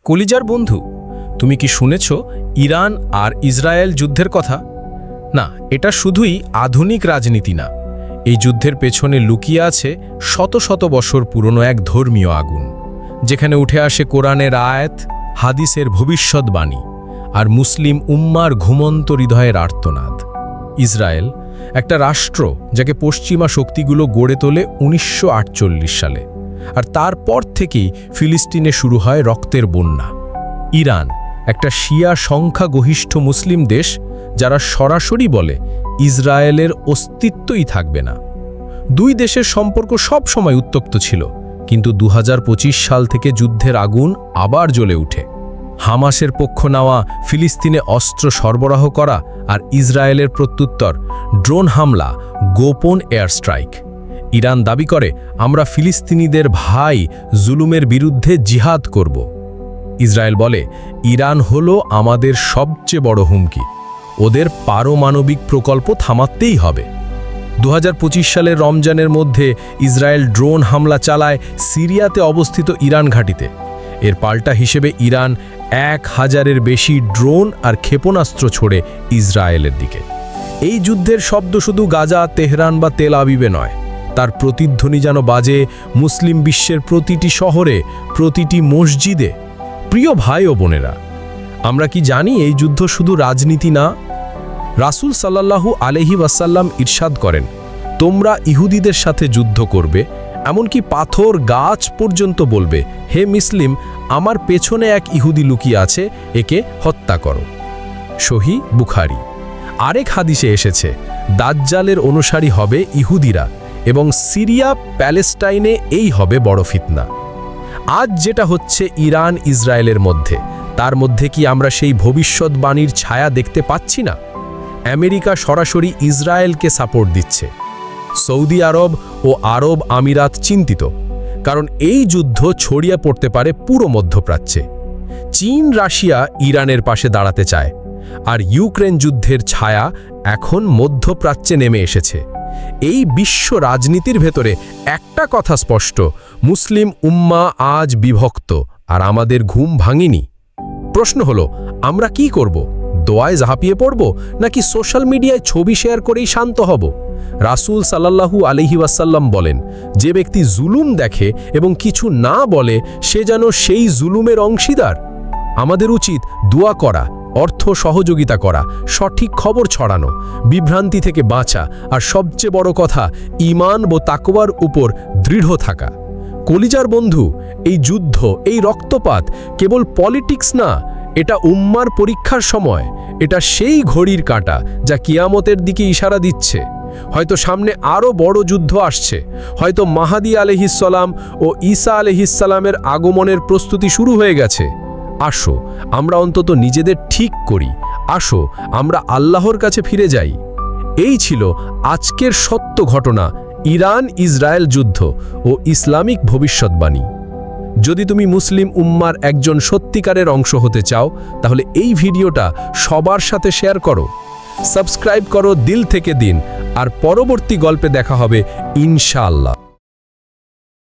কলিজার বন্ধু, তুমি কি শুনেছ ইরান আর ইসরায়েল যুদ্ধের কথা? না, এটা শুধুই আধুনিক রাজনীতি না। এই যুদ্ধের পেছনে লুকিয়ে আছে শত শত বছর পুরনো এক ধর্মীয় আগুন, যেখানে উঠে আসে কোরআনের আয়াত, হাদিসের ভবিষ্যৎবাণী আর মুসলিম উম্মার ঘুমন্ত হৃদয়ের আর্তনাদ। ইসরায়েল একটা রাষ্ট্র যাকে পশ্চিমা শক্তিগুলো গড়ে তোলে 1948 সালে, আর তারপর থেকেই ফিলিস্তিনে শুরু হয় রক্তের বন্যা। ইরান একটা শিয়া সংখ্যাগরিষ্ঠ মুসলিম দেশ, যারা সরাসরি বলে ইসরায়েলের অস্তিত্বই থাকবে না। দুই দেশের সম্পর্ক সব সময় উত্তপ্ত ছিল, কিন্তু 2025 সাল থেকে যুদ্ধের আগুন আবার জ্বলে ওঠে। হামাসের পক্ষ নেওয়া, ফিলিস্তিনে অস্ত্র সরবরাহ করা আর ইসরায়েলের প্রত্যুত্তর ড্রোন হামলা, গোপন এয়ার স্ট্রাইক। ইরান দাবি করে, আমরা ফিলিস্তিনিদের ভাই জুলুমের বিরুদ্ধে জিহাদ করব। ইসরায়েল বলে, ইরান হলো আমাদের সবচেয়ে বড় হুমকি, ওদের পারমাণবিক প্রকল্প থামাতেই হবে। 2025 সালের রমজানের মধ্যে ইসরায়েল ড্রোন হামলা চালায় সিরিয়াতে অবস্থিত ইরান ঘাঁটিতে। এর পাল্টা হিসেবে ইরান 1000-এর বেশি ড্রোন আর ক্ষেপণাস্ত্র ছোড়ে ইসরায়েলের দিকে। এই যুদ্ধের শব্দ শুধু গাজা, তেহরান বা তেল আবিবে নয়, তার প্রতিধ্বনি যেন বাজে মুসলিম বিশ্বের প্রতিটি শহরে, প্রতিটি মসজিদে। প্রিয় ভাই ও বোনেরা, আমরা কি জানি এই যুদ্ধ শুধু রাজনীতি না? রাসূল সাল্লাল্লাহু আলাইহি ওয়াসাল্লাম ইরশাদ করেন, তোমরা ইহুদিদের সাথে যুদ্ধ করবে, এমনকি পাথর, গাছ পর্যন্ত বলবে, হে মুসলিম, আমার পেছনে এক ইহুদি লুকিয়ে আছে, একে হত্যা করো। সহিহ বুখারী। আরেক হাদিসে এসেছে, দাজ্জালের অনুসারী হবে ইহুদিরা এবং সিরিয়া, প্যালেস্টাইনে এই হবে বড় ফিতনা। আজ যেটা হচ্ছে ইরান ইসরায়েলের মধ্যে, তার মধ্যে কি আমরা সেই ভবিষ্যৎবাণীর ছায়া দেখতে পাচ্ছি না? আমেরিকা সরাসরি ইসরায়েলকে সাপোর্ট দিচ্ছে। সৌদি আরব ও আরব আমিরাত চিন্তিত, কারণ এই যুদ্ধ ছড়িয়ে পড়তে পারে পুরো মধ্যপ্রাচ্যে। চীন, রাশিয়া ইরানের পাশে দাঁড়াতে চায়, আর ইউক্রেন যুদ্ধের ছায়া এখন মধ্যপ্রাচ্যে নেমে এসেছে। এই বিশ্ব রাজনীতির ভেতরে একটা কথা স্পষ্ট, মুসলিম উম্মা আজ বিভক্ত, আর আমাদের ঘুম ভাঙেনি। প্রশ্ন হলো, আমরা কি করব? দোয়ায় ঝাঁপিয়ে পড়ব, নাকি সোশ্যাল মিডিয়ায় ছবি শেয়ার করেই শান্ত হব? রাসূল সাল্লাল্লাহু আলাইহি ওয়াসাল্লাম বলেন, যে ব্যক্তি জুলুম দেখে এবং কিছু না বলে, সে যেন সেই জুলুমের অংশীদার। আমাদের উচিত দোয়া করা, অর্থ সহযোগিতা করা, সঠিক খবর ছড়ানো, বিভ্রান্তি থেকে বাঁচা, আর সবচেয়ে বড় কথা, ঈমান ও তাকওয়ার উপর দৃঢ় থাকা। কলিজার বন্ধু, এই যুদ্ধ, এই রক্তপাত কেবল পলিটিক্স না, এটা উম্মার পরীক্ষার সময়। এটা সেই ঘড়ির কাঁটা যা কিয়ামতের দিকে ইশারা দিচ্ছে। হয়তো সামনে আরও বড় যুদ্ধ আসছে, হয়তো মাহাদি আলাইহিসসালাম ও ঈসা আলাইহিসসালামের আগমনের প্রস্তুতি শুরু হয়ে গেছে। আসো আমরা অন্তত নিজেদের ঠিক করি, আসো আমরা আল্লাহর কাছে ফিরে যাই। এই ছিল আজকের সত্য ঘটনা, ইরান ইসরায়েল যুদ্ধ ও ইসলামিক ভবিষ্যৎবাণী। যদি তুমি মুসলিম উম্মার একজন সত্যিকারের অংশ হতে চাও, তাহলে এই ভিডিওটা সবার সাথে শেয়ার করো, সাবস্ক্রাইব করো দিল থেকে দিন, আর পরবর্তী গল্পে দেখা হবে ইনশাআল্লাহ।